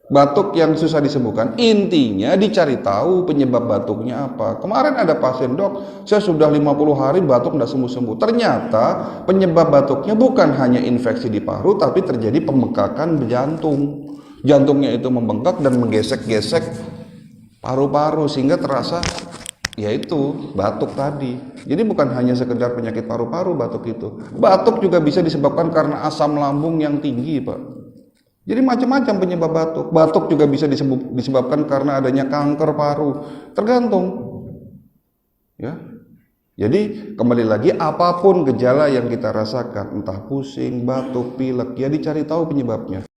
Batuk yang susah disembuhkan, intinya dicari tahu penyebab batuknya apa. Kemarin ada pasien, dok, saya sudah 50 hari batuk tidak sembuh-sembuh. Ternyata penyebab batuknya bukan hanya infeksi di paru, tapi terjadi pembengkakan jantung. Jantungnya itu membengkak dan menggesek-gesek paru-paru sehingga terasa yaitu batuk tadi. Jadi bukan hanya sekedar penyakit paru-paru batuk itu. Batuk juga bisa disebabkan karena asam lambung yang tinggi, Pak. Jadi macam-macam penyebab batuk. Batuk juga bisa disebabkan karena adanya kanker paru. Tergantung. Ya. Jadi kembali lagi apapun gejala yang kita rasakan, entah pusing, batuk, pilek, ya dicari tahu penyebabnya.